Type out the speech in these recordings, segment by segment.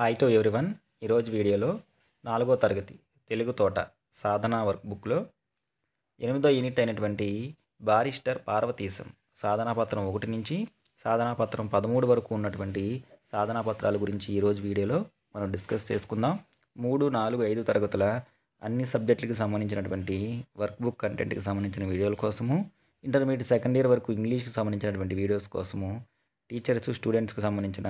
Hi to everyone. ఈరోజు వీడియోలో 4వ తరగతి తెలుగు తోట సాధన వర్క్ బుక్లో 8వ యూనిట్ అయినటువంటి బారిస్టర్ పార్వతీశం సాధనా పత్రం 1 నుంచి సాధనా పత్రం 13 వరకు ఉన్నటువంటి సాధనా పత్రాల గురించి ఈరోజు వీడియోలో మనం డిస్కస్ చేసుకుందాం. 3, 4, 5 తరగతుల అన్ని సబ్జెక్టులకు సంబంధించినటువంటి వర్క్ బుక్ కంటెంట్కి సంబంధించిన వీడియోల కోసము, ఇంటర్మీడియట్ సెకండ్ ఇయర్ వరకు ఇంగ్లీష్కి సంబంధించినటువంటి వీడియోస్ కోసము, టీచర్స్ స్టూడెంట్స్కి సంబంధించిన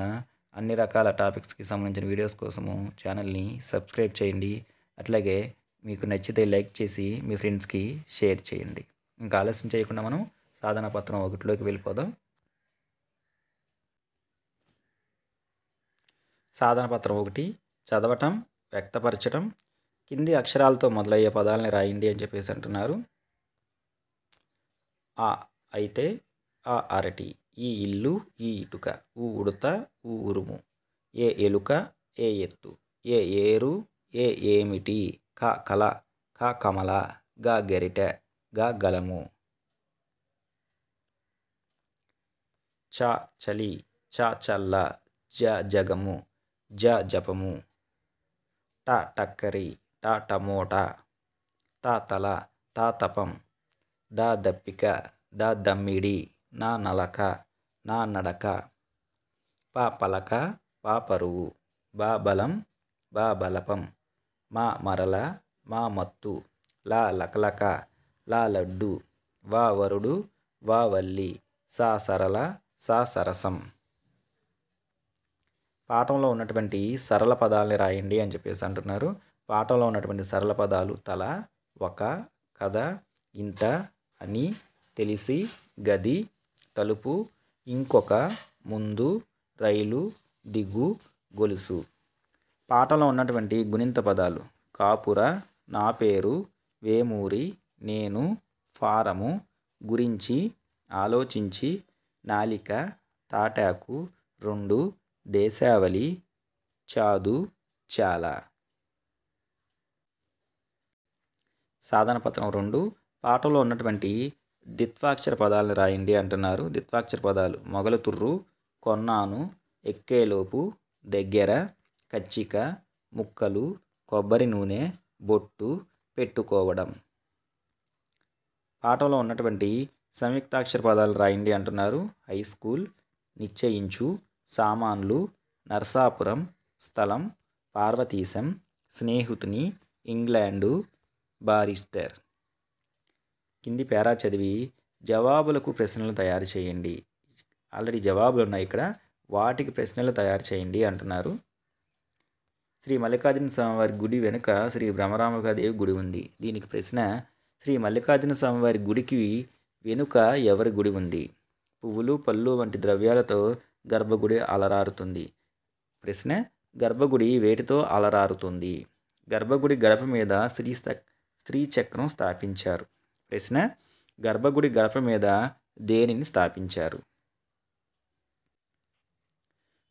అన్ని రకాల టాపిక్స్కి సంబంధించిన వీడియోస్ కోసము ఛానల్ని సబ్స్క్రైబ్ చేయండి. అట్లాగే మీకు నచ్చితే లైక్ చేసి మీ ఫ్రెండ్స్కి షేర్ చేయండి. ఇంకా ఆలస్యం చేయకుండా మనం సాధనా పత్రం 1లోకి వెళ్ళిపోదాం. సాధన పత్రం 1 చదవటం, వ్యక్తపరచడం, కింది అక్షరాలతో మొదలయ్యే పదాలని రాయండి అని చెప్పేసి అంటున్నారు. ఆ అయితే, ఆ అరటి, ఈ ఇల్లు, ఈ ఇటుక, ఊ ఉడత, ఊ ఉరుము, ఏ ఎలుక, ఏ ఎత్తు, ఏ ఏరు, ఏ ఏమిటి, క కల, క కమల, గ గెరిటె, గ గలము, చ చలి, చ చల్ల, జ జగము, జ జపము, ట టక్కరి, ట టమోటా, త తల, త తపం, ద దప్పిక, ద దమ్మిడి, నా నలక, నా నడక, ప పలక, ప పరువు, బ బలం, బ బలపం, మా మరల, మా మత్తు, ల లకలక, ల లడ్డు, వ వరుడు, వ వల్లి, స సరళ, స సరసం. పాఠంలో ఉన్నటువంటి సరళ పదాలని రాయండి అని చెప్పేసి అంటున్నారు. పాఠంలో ఉన్నటువంటి సరళ పదాలు తల, ఒక, కథ, ఇంత, అని, తెలిసి, గది, తలుపు, ఇంకొక, ముందు, రైలు, దిగు, గొలుసు. పాఠంలో ఉన్నటువంటి గుణింత పదాలు కాపుర, నా పేరు, వేమూరి, నేను, ఫారము, గురించి, ఆలోచించి, నాలిక, తాటాకు, 2, దేశావళి, చాదు, చాలా. సాధన పత్రం 2 పాఠంలో ఉన్నటువంటి ద్విత్వాక్షర పదాలను రాయండి అంటున్నారు. ద్విత్వాక్షర పదాలు మొగలుతుర్రు, కొన్నాను, ఎక్కేలోపు, దగ్గర, కచ్చిక, ముక్కలు, కొబ్బరి నూనె, బొట్టు, పెట్టుకోవడం. పాఠంలో ఉన్నటువంటి సంయుక్తాక్షర పదాలు రాయండి అంటున్నారు. హై స్కూల్, నిశ్చయించు, సామాన్లు, నర్సాపురం, స్థలం, పార్వతీశం, స్నేహితుని, ఇంగ్లాండు, బారిస్టర్. కింది పేరా చదివి జవాబులకు ప్రశ్నలు తయారు చేయండి. ఆల్రెడీ జవాబులు ఉన్నాయి ఇక్కడ, వాటికి ప్రశ్నలు తయారు చేయండి అంటున్నారు. శ్రీ మల్లికార్జున స్వామివారి గుడి వెనుక శ్రీ బ్రహ్మరాంబికాదేవి గుడి ఉంది. దీనికి ప్రశ్న, శ్రీ మల్లికార్జున స్వామివారి గుడికి వెనుక ఎవరి గుడి ఉంది? పువ్వులు, పళ్ళు వంటి ద్రవ్యాలతో గర్భగుడి అలరారుతుంది. ప్రశ్న, గర్భగుడి వేటితో అలరారుతుంది? గర్భగుడి గడప మీద స్త్రీ చక్రం స్థాపించారు. ప్రశ్న, గర్భగుడి గడప మీద దేనిని స్థాపించారు?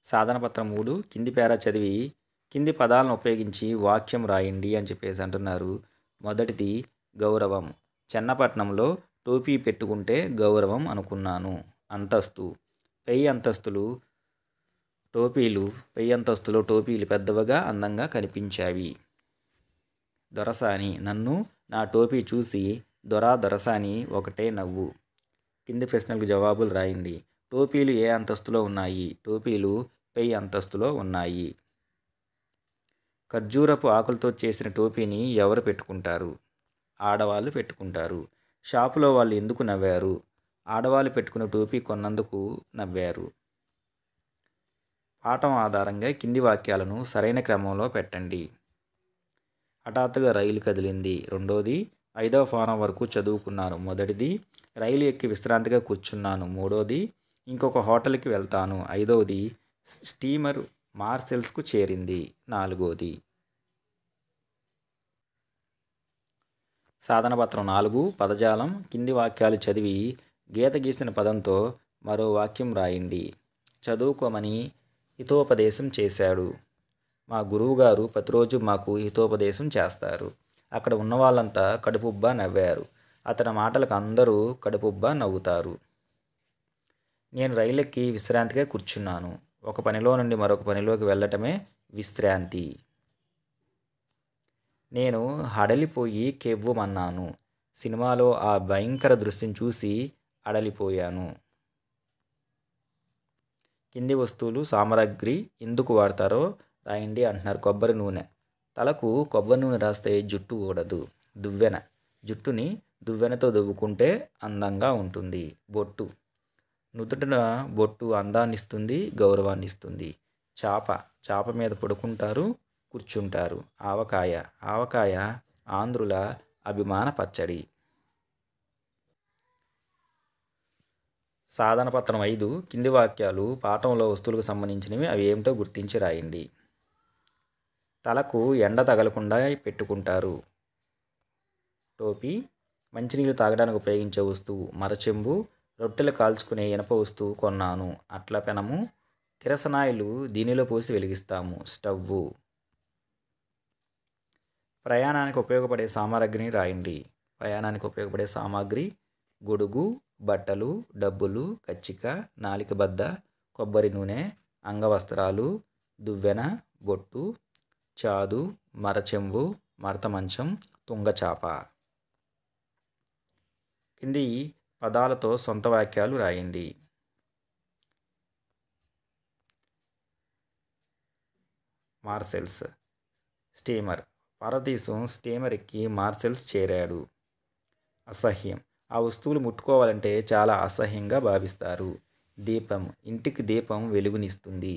సాధన పత్రం 3 కింది పేరా చదివి కింది పదాలను ఉపయోగించి వాక్యం రాయండి అని చెప్పేసి అంటున్నారు. మొదటిది గౌరవం. చెన్నపట్నంలో టోపీ పెట్టుకుంటే గౌరవం అనుకున్నాను. అంతస్తు, పై అంతస్తులో టోపీలు పెద్దవిగా అందంగా కనిపించావి. దొరసాని, నన్ను నా టోపీ చూసి దొరసాని ఒకటే నవ్వు. కింది ప్రశ్నలకు జవాబులు రాయండి. టోపీలు ఏ అంతస్తులో ఉన్నాయి? టోపీలు పై అంతస్తులో ఉన్నాయి. ఖర్జూరపు ఆకులతో చేసిన టోపీని ఎవరు పెట్టుకుంటారు? ఆడవాళ్ళు పెట్టుకుంటారు. షాపులో వాళ్ళు ఎందుకు నవ్వారు? ఆడవాళ్ళు పెట్టుకున్న టోపీ కొన్నందుకు నవ్వారు. పాఠం ఆధారంగా కింది వాక్యాలను సరైన క్రమంలో పెట్టండి. హఠాత్తుగా రైలు కదిలింది. రెండోది, 5వ ఫారం వరకు చదువుకున్నాను. మొదటిది, రైలు ఎక్కి విశ్రాంతిగా కూర్చున్నాను. మూడోది, ఇంకొక హోటల్కి వెళ్తాను. 5వది, స్టీమర్ మార్సెల్స్కు చేరింది. 4వది. సాధన పత్రం 4 పదజాలం. కింది వాక్యాలు చదివి గీత గీసిన పదంతో మరో వాక్యం రాయండి. చదువుకోమని హితోపదేశం చేశాడు. మా గురువుగారు ప్రతిరోజు మాకు హితోపదేశం చేస్తారు. అక్కడ ఉన్న వాళ్ళంతా కడుపుబ్బా నవ్వారు. అతని మాటలకు అందరూ కడుపుబ్బా నవ్వుతారు. నేను రైలెక్కి విశ్రాంతిగా కూర్చున్నాను. ఒక పనిలో నుండి మరొక పనిలోకి వెళ్ళటమే విశ్రాంతి. నేను హడలిపోయి కెవ్వుమన్నాను. సినిమాలో ఆ భయంకర దృశ్యం చూసి అడలిపోయాను. కింది వస్తువులు సామగ్రి ఎందుకు వాడతారో రాయండి అంటున్నారు. కొబ్బరి నూనె. తలకు కొబ్బరి నూనె రాస్తే జుట్టు ఊడదు. దువ్వెన. జుట్టుని దువ్వెనతో దువ్వుకుంటే అందంగా ఉంటుంది. బొట్టు. నుదుటిన బొట్టు అందాన్నిస్తుంది, గౌరవాన్నిస్తుంది. చాప. చాప మీద పడుకుంటారు, కూర్చుంటారు. ఆవకాయ. ఆవకాయ ఆంధ్రుల అభిమాన పచ్చడి. సాధన పత్రం 5 కింది వాక్యాలు పాఠంలో వస్తువులకు సంబంధించినవి, అవి ఏమిటో గుర్తించి రాయండి. తలకు ఎండ తగలకుండా పెట్టుకుంటారు. టోపీ. మంచినీళ్ళు తాగడానికి ఉపయోగించే వస్తువు మరచెంబు. రొట్టెలు కాల్చుకునే ఇనప వస్తువు కొన్నాను. అట్ల పెనము. కిరసనాయిలు దీనిలో పోసి వెలిగిస్తాము. స్టవ్వు. ప్రయాణానికి ఉపయోగపడే సామగ్రిని రాయండి. ప్రయాణానికి ఉపయోగపడే సామాగ్రి గొడుగు, బట్టలు, డబ్బులు, కచ్చిక, నాలిక బద్ద, కొబ్బరి నూనె, అంగవస్త్రాలు, దువ్వెన, బొట్టు, చాదు, మరచెంబు, మడత మంచం, తుంగచాప. కింది పదాలతో సొంత వాక్యాలు రాయండి. మార్సెల్స్. స్టీమర్. పార్వతీశం స్టీమర్ ఎక్కి మార్సెల్స్ చేరాడు. అసహ్యం. ఆ వస్తువులు ముట్టుకోవాలంటే చాలా అసహ్యంగా భావిస్తారు. దీపం. ఇంటికి దీపం వెలుగునిస్తుంది.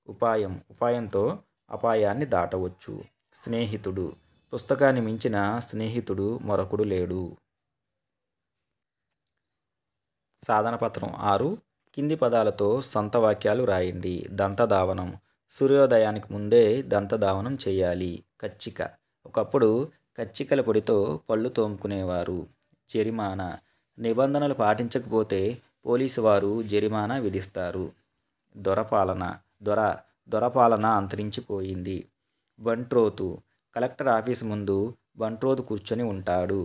ఉపాయం. ఉపాయంతో అపాయాన్ని దాటవచ్చు. స్నేహితుడు. పుస్తకాన్ని మించిన స్నేహితుడు మరొకడు లేడు. సాధనపత్రం 6 కింది పదాలతో సొంత వాక్యాలు రాయండి. దంతధావనం. సూర్యోదయానికి ముందే దంతధావనం చేయాలి. కచ్చిక. ఒకప్పుడు కచ్చికల పొడితో పళ్ళు తోముకునేవారు. జరిమానా. నిబంధనలు పాటించకపోతే పోలీసు వారు జరిమానా విధిస్తారు. దొరపాలన. దొరపాలన అంతరించిపోయింది. బంట్రోతు. కలెక్టర్ ఆఫీసు ముందు బంట్రోతు కూర్చొని ఉంటాడు.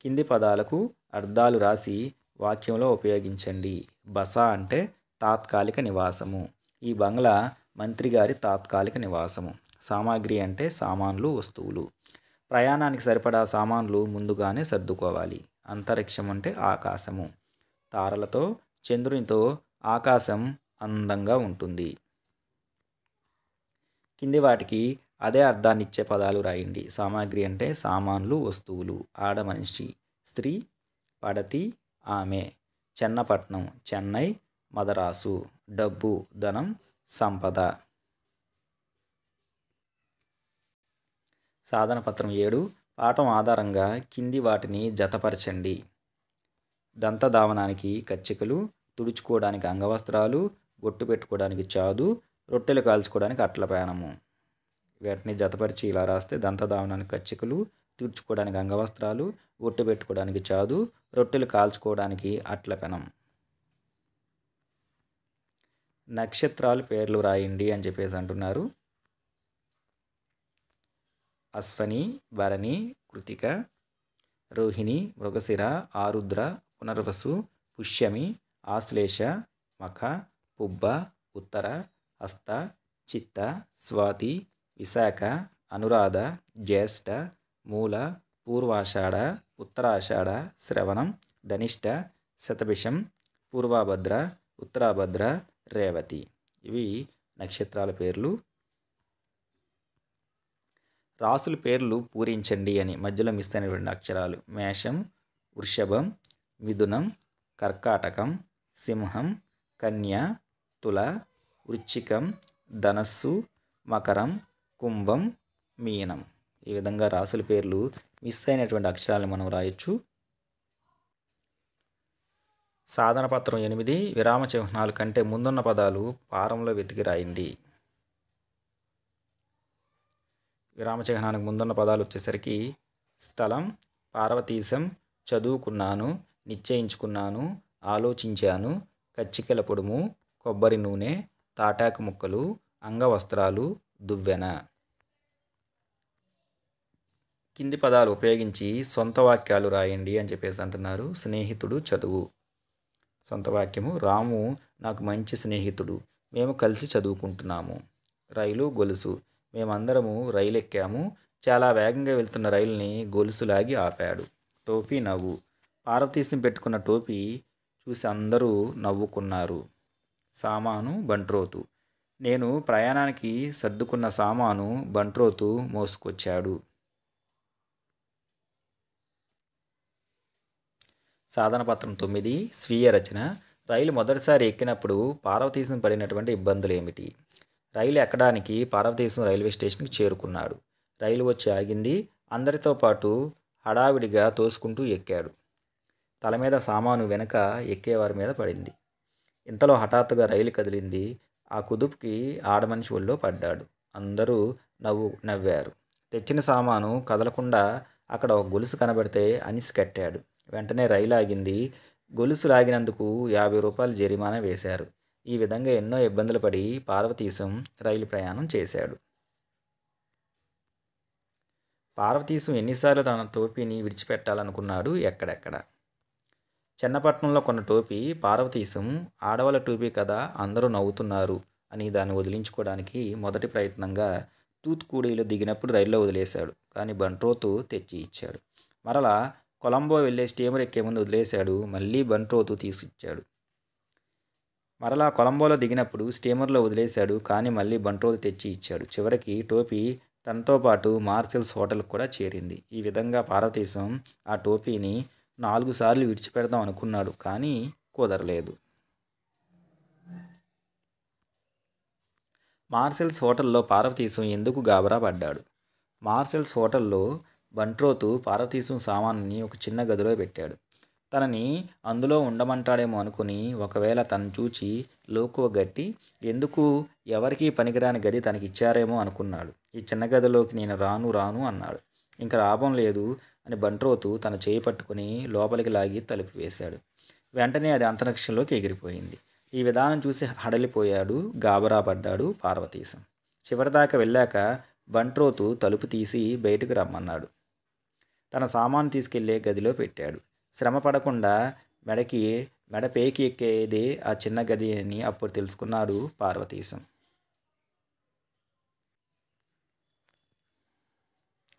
కింది పదాలకు అర్థాలు రాసి వాక్యంలో ఉపయోగించండి. బస అంటే తాత్కాలిక నివాసము. ఈ బంగ్లా మంత్రిగారి తాత్కాలిక నివాసము. సామాగ్రి అంటే సామాన్లు, వస్తువులు. ప్రయాణానికి సరిపడా సామాన్లు ముందుగానే సర్దుకోవాలి. అంతరిక్షం అంటే ఆకాశము. తారలతో, చంద్రునితో ఆకాశం అందంగా ఉంటుంది. కింది వాటికి అదే అర్థాన్ని ఇచ్చే పదాలు రాయండి. సామాగ్రి అంటే సామాన్లు, వస్తువులు. ఆడమనిషి స్త్రీ. పడతి ఆమె. చెన్నపట్నం చెన్నై, మదరాసు. డబ్బు ధనం, సంపద. సాధనపత్రం 7 పాఠం ఆధారంగా కింది వాటిని జతపరచండి. దంతధావనానికి కచ్చికలు, తుడుచుకోవడానికి అంగవస్త్రాలు, బొట్టు పెట్టుకోవడానికి చాదు, రొట్టెలు కాల్చుకోవడానికి అట్ల పేనము. వీటిని జతపరిచి ఇలా రాస్తే దంతధావనానికి కచ్చికలు, తుడుచుకోవడానికి అంగవస్త్రాలు, బొట్టు పెట్టుకోవడానికి చాదు, రొట్టెలు కాల్చుకోవడానికి అట్ల పెనం. నక్షత్రాలు పేర్లు రాయండి అని చెప్పేసి అంటున్నారు. అశ్వని, భరణి, కృతిక, రోహిణి, మృగశిర, ఆరుద్ర, పునర్వసు, పుష్యమి, ఆశ్లేష, మఖ, పుబ్బ, ఉత్తర, హస్త, చిత్త, స్వాతి, విశాఖ, అనురాధ, జ్యేష్ఠ, మూల, పూర్వాషాఢ, ఉత్తరాషాఢ, శ్రవణం, ధనిష్ట, శతభిషం, పూర్వభద్ర, ఉత్తరాభద్ర, రేవతి. ఇవి నక్షత్రాల పేర్లు. రాసుల పేర్లు పూరించండి అని మధ్యలో మిస్ అయినటువంటి అక్షరాలు. మేషం, వృషభం, మిథునం, కర్కాటకం, సింహం, కన్య, తుల, వృశ్చికం, ధనస్సు, మకరం, కుంభం, మీనం. ఈ విధంగా రాసుల పేర్లు మిస్ అయినటువంటి అక్షరాలను మనం రాయొచ్చు. సాధనపత్రం 8 విరామ చిహ్నాల కంటే ముందున్న పదాలు పారంలో వెతికి రాయండి. విరామ చిహ్నానికి ముందున్న పదాలు వచ్చేసరికి స్థలం, పార్వతీశం, చదువుకున్నాను, నిశ్చయించుకున్నాను, ఆలోచించాను, కచ్చికల పొడుము, కొబ్బరి నూనె, తాటాకు ముక్కలు, అంగవస్త్రాలు, దువ్వెన. కింది పదాలు ఉపయోగించి సొంత వాక్యాలు రాయండి అని చెప్పేసి అంటున్నారు. స్నేహితుడు, చదువు. సొంత వాక్యము. రాము నాకు మంచి స్నేహితుడు, మేము కలిసి చదువుకుంటున్నాము. రైలు గొలుసు. మేమందరము రైలు ఎక్కాము. చాలా వేగంగా వెళ్తున్న రైలుని గొలుసు లాగి ఆపాడు. టోపీ నవ్వు. పార్వతీశం పెట్టుకున్న టోపీ చూసి అందరూ నవ్వుకున్నారు. సామాను బంట్రోతు. నేను ప్రయాణానికి సర్దుకున్న సామాను బంట్రోతు మోసుకొచ్చాడు. సాధనపత్రం 9 స్వీయ రచన. రైలు మొదటిసారి ఎక్కినప్పుడు పార్వతీశం పడినటువంటి ఇబ్బందులు ఏమిటి? రైలు ఎక్కడానికి పార్వతీశం రైల్వే స్టేషన్కి చేరుకున్నాడు. రైలు వచ్చి ఆగింది. అందరితో పాటు హడావిడిగా తోసుకుంటూ ఎక్కాడు. తల మీద సామాను వెనక ఎక్కేవారి మీద పడింది. ఇంతలో హఠాత్తుగా రైలు కదిలింది. ఆ కుదుపుకి ఆడమనిషి ఒళ్ళో పడ్డాడు. అందరూ నవ్వారు. తెచ్చిన సామాను కదలకుండా అక్కడ ఒక గొలుసు కనబడితే అనిసి కట్టాడు. వెంటనే రైలు ఆగింది. గొలుసు లాగినందుకు 50 రూపాయలు జరిమానా వేశారు. ఈ విధంగా ఎన్నో ఇబ్బందులు పడి పార్వతీశం రైలు ప్రయాణం చేశాడు. పార్వతీశం ఎన్నిసార్లు తన టోపీని విడిచిపెట్టాలనుకున్నాడు? ఎక్కడెక్కడ? చెన్నపట్నంలో కొన్న టోపీ పార్వతీశం ఆడవాళ్ళ టోపీ కదా, అందరూ నవ్వుతున్నారు అని దాన్ని వదిలించుకోవడానికి మొదటి ప్రయత్నంగా తూత్తుకుడిలో దిగినప్పుడు రైల్లో వదిలేశాడు. కానీ బంట్రోతు తెచ్చి ఇచ్చాడు. మరలా కొలంబో వెళ్ళే స్టీమర్ ఎక్కే ముందు వదిలేశాడు. మళ్ళీ బంట్రోతు తీసిచ్చాడు. మరలా కొలంబోలో దిగినప్పుడు స్టీమర్లో వదిలేశాడు. కానీ మళ్ళీ బంట్రోతు తెచ్చి ఇచ్చాడు. చివరికి టోపీ తనతో పాటు మార్షల్స్ హోటల్కి కూడా చేరింది. ఈ విధంగా పార్వతీశం ఆ టోపీని 4 సార్లు విడిచిపెడదాం అనుకున్నాడు. కానీ కుదరలేదు. మార్షల్స్ హోటల్లో పార్వతీశం ఎందుకు గాబరా పడ్డాడు? మార్షల్స్ హోటల్లో బంట్రోతు పార్వతీశం సామాన్ని ఒక చిన్న గదిలో పెట్టాడు. తనని అందులో ఉండమంటాడేమో అనుకుని ఒకవేళ తను చూచి లోకువ గట్టి ఎందుకు ఎవరికీ పనికిరాని గది తనకిచ్చారేమో అనుకున్నాడు. ఈ చిన్న గదిలోకి నేను రాను అన్నాడు. ఇంకా లాభం లేదు అని బంట్రోతు తన చేయి పట్టుకుని లోపలికి లాగి తలుపు వేశాడు. వెంటనే అది అంతరిక్షంలోకి ఎగిరిపోయింది. ఈ విధానం చూసి హడలిపోయాడు, గాబరా పడ్డాడు పార్వతీశం. చివరిదాకా వెళ్ళాక బంట్రోతు తలుపు తీసి బయటకు రమ్మన్నాడు. తన సామాను తీసుకెళ్లే గదిలో పెట్టాడు. శ్రమ పడకుండా మెడ పేకి ఎక్కేదే ఆ చిన్న గది అని అప్పుడు తెలుసుకున్నాడు పార్వతీశం.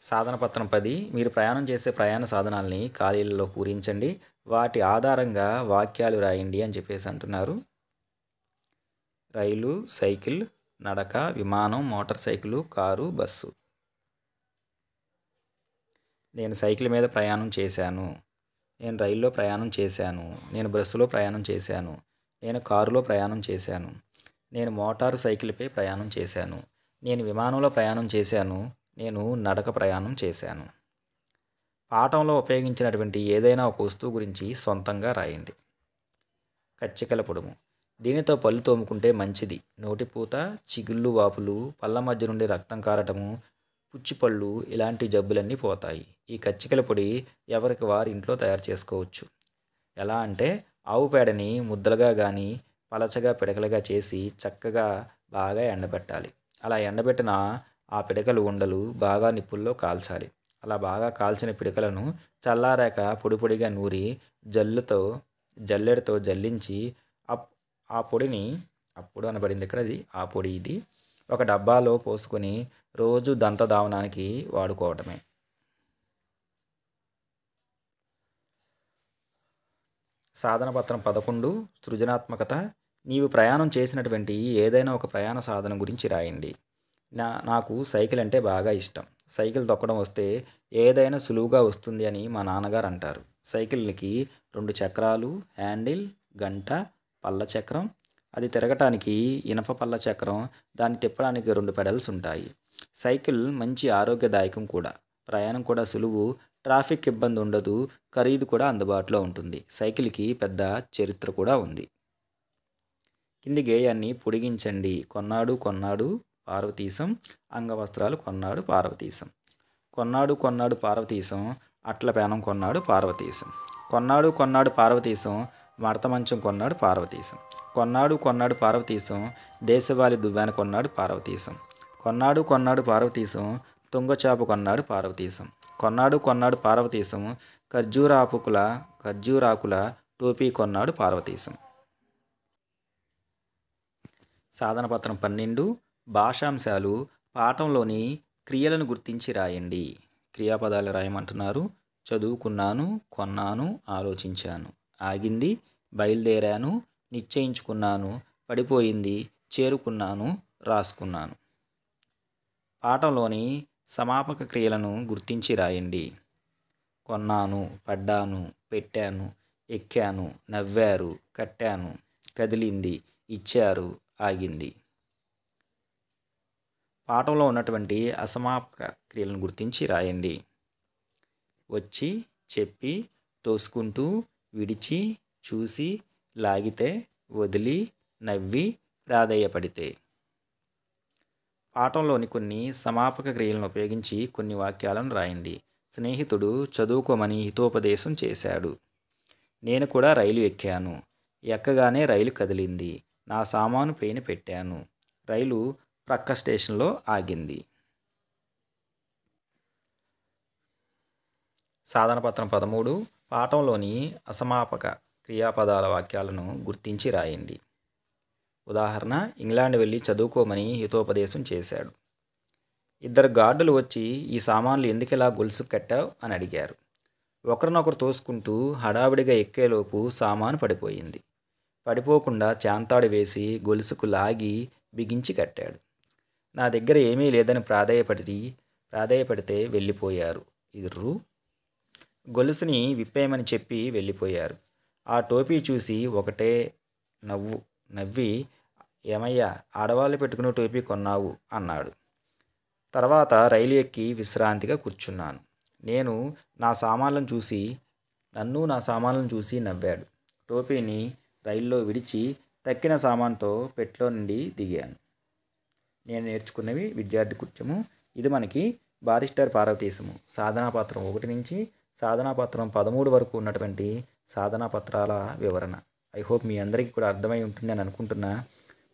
సాధనపత్రం 10 మీరు ప్రయాణం చేసే ప్రయాణ సాధనాల్ని ఖాళీలలో పూరించండి. వాటి ఆధారంగా వాక్యాలు రాయండి అని చెప్పేసి అంటున్నారు. రైలు, సైకిల్, నడక, విమానం, మోటార్ సైకిలు, కారు, బస్సు. నేను సైకిల్ మీద ప్రయాణం చేశాను. నేను రైల్లో ప్రయాణం చేశాను. నేను బస్సులో ప్రయాణం చేశాను. నేను కారులో ప్రయాణం చేశాను. నేను మోటారు సైకిల్పై ప్రయాణం చేశాను. నేను విమానంలో ప్రయాణం చేశాను. నేను నడక ప్రయాణం చేశాను. పాఠంలో ఉపయోగించినటువంటి ఏదైనా ఒక వస్తువు గురించి సొంతంగా రాయండి. కచ్చికల పొడుము. దీనితో పళ్ళు తోముకుంటే మంచిది. నోటిపూత, చిగుళ్ళు వాపులు, పళ్ళ మధ్య నుండి రక్తం కారటము, పుచ్చిపళ్ళు ఇలాంటి జబ్బులన్నీ పోతాయి. ఈ కచ్చికల పొడి ఎవరికి వారి ఇంట్లో తయారు చేసుకోవచ్చు. ఎలా అంటే ఆవు పేడని ముద్దలుగా కానీ పలచగా పిడకలుగా చేసి చక్కగా బాగా ఎండబెట్టాలి. అలా ఎండబెట్టిన ఆ పిడకలు ఉండలు బాగా నిప్పుల్లో కాల్చాలి. అలా బాగా కాల్చిన పిడకలను చల్లారాక పొడి పొడిగా నూరి జల్లెడతో జల్లించి ఆ పొడిని అప్పుడు అనబడింది ఇక్కడ ఆ పొడి ఇది ఒక డబ్బాలో పోసుకొని రోజు దంతధావనానికి వాడుకోవటమే. సాధనపత్రం 11 సృజనాత్మకత. నీవు ప్రయాణం చేసినటువంటి ఏదైనా ఒక ప్రయాణ సాధనం గురించి రాయండి. నాకు సైకిల్ అంటే బాగా ఇష్టం. సైకిల్ తొక్కడం వస్తే ఏదైనా సులువుగా వస్తుంది అని మా నాన్నగారు అంటారు. సైకిల్కి 2 చక్రాలు, హ్యాండిల్, గంట, పళ్ళ చక్రం, అది తిరగటానికి ఇనప పళ్ళ చక్రం, దాన్ని తిప్పడానికి 2 పెడల్స్ ఉంటాయి. సైకిల్ మంచి ఆరోగ్యదాయకం కూడా. ప్రయాణం కూడా సులువు, ట్రాఫిక్ ఇబ్బంది ఉండదు, ఖరీదు కూడా అందుబాటులో ఉంటుంది. సైకిల్కి పెద్ద చరిత్ర కూడా ఉంది. కింది గేయాన్ని పొడిగించండి. కొన్నాడు పార్వతీశం అంగవస్త్రాలు కొన్నాడు పార్వతీశం. కొన్నాడు పార్వతీశం అట్ల పేనం కొన్నాడు పార్వతీశం. కొన్నాడు పార్వతీశం మడత మంచం కొన్నాడు పార్వతీశం. కొన్నాడు పార్వతీశం దేశవాళి దువ్వాన కొన్నాడు పార్వతీశం. కొన్నాడు పార్వతీశం తుంగచాపు కొన్నాడు పార్వతీశం. కొన్నాడు పార్వతీశం ఖర్జూరాకుల టోపీ కొన్నాడు పార్వతీశం. సాధనపత్రం 12 భాషాంశాలు పాఠంలోని క్రియలను గుర్తించి రాయండి. క్రియాపదాలు రాయమంటున్నారు. చదువుకున్నాను, కొన్నాను, ఆలోచించాను, ఆగింది, బయలుదేరాను, నిశ్చయించుకున్నాను, పడిపోయింది, చేరుకున్నాను, రాసుకున్నాను. పాఠంలోని సమాపక క్రియలను గుర్తించి రాయండి. కొన్నాను, పడ్డాను, పెట్టాను, ఎక్కాను, నవ్వారు, కట్టాను, కదిలింది, ఇచ్చారు, ఆగింది. పాఠంలో ఉన్నటువంటి అసమాపక క్రియలను గుర్తించి రాయండి. వచ్చి, చెప్పి, తోసుకుంటూ, విడిచి, చూసి, లాగితే, వదిలి, నవ్వి, ప్రాధేయపడితే. పాఠంలోని కొన్ని సమాపక క్రియలను ఉపయోగించి కొన్ని వాక్యాలను రాయండి. స్నేహితుడు చదువుకోమని హితోపదేశం చేశాడు. నేను కూడా రైలు ఎక్కాను. ఎక్కగానే రైలు కదిలింది. నా సామాను పైన పెట్టాను. రైలు ప్రక్క స్టేషన్లో ఆగింది. సాధనపత్రం 13. పాఠంలోని అసమాపక క్రియాపదాల వాక్యాలను గుర్తించి రాయండి. ఉదాహరణ: ఇంగ్లాండ్ వెళ్ళి చదువుకోమని హితోపదేశం చేశాడు. ఇద్దరు గార్డులు వచ్చి ఈ సామాన్లు ఎందుకిలా గొలుసు కట్టావు అని అడిగారు. ఒకరినొకరు తోసుకుంటూ హడావిడిగా ఎక్కేలోపు సామాను పడిపోయింది. పడిపోకుండా చాంతాడు వేసి గొలుసుకు లాగి బిగించి కట్టాడు. నా దగ్గర ఏమీ లేదని ప్రాధేయపడితే వెళ్ళిపోయారు. ఇద్దరు గొలుసుని విప్పేయమని చెప్పి వెళ్ళిపోయారు. ఆ టోపీ చూసి ఒకటే నవ్వి ఏమయ్యా, ఆడవాళ్ళు పెట్టుకునే టోపీ కొన్నావు అన్నాడు. తర్వాత రైలు ఎక్కి విశ్రాంతిగా కూర్చున్నాను. నన్ను నా సామాన్లను చూసి నవ్వాడు. టోపీని రైల్లో విడిచి తక్కిన సామాన్తో పెట్లో నుండి దిగాను. నేను నేర్చుకున్నవి విద్యార్థి కృత్యము. ఇది మనకి బారిస్టర్ పార్వతీశము సాధనాపత్రం 1 నుంచి సాధనాపత్రం 13 వరకు ఉన్నటువంటి సాధనాపత్రాల వివరణ. ఐ హోప్ మీ అందరికీ కూడా అర్థమై ఉంటుంది అని అనుకుంటున్నా.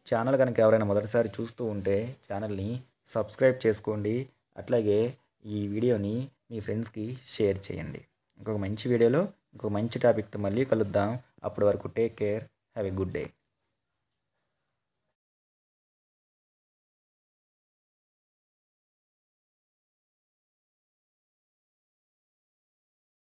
ఛానల్ కనుక ఎవరైనా మొదటిసారి చూస్తూ ఉంటే ఛానల్ని సబ్స్క్రైబ్ చేసుకోండి. అట్లాగే ఈ వీడియోని మీ ఫ్రెండ్స్కి షేర్ చేయండి. ఇంకొక మంచి వీడియోలో ఇంకొక మంచి టాపిక్తో మళ్ళీ కలుద్దాం. అప్పటి వరకు take care. Have a good day.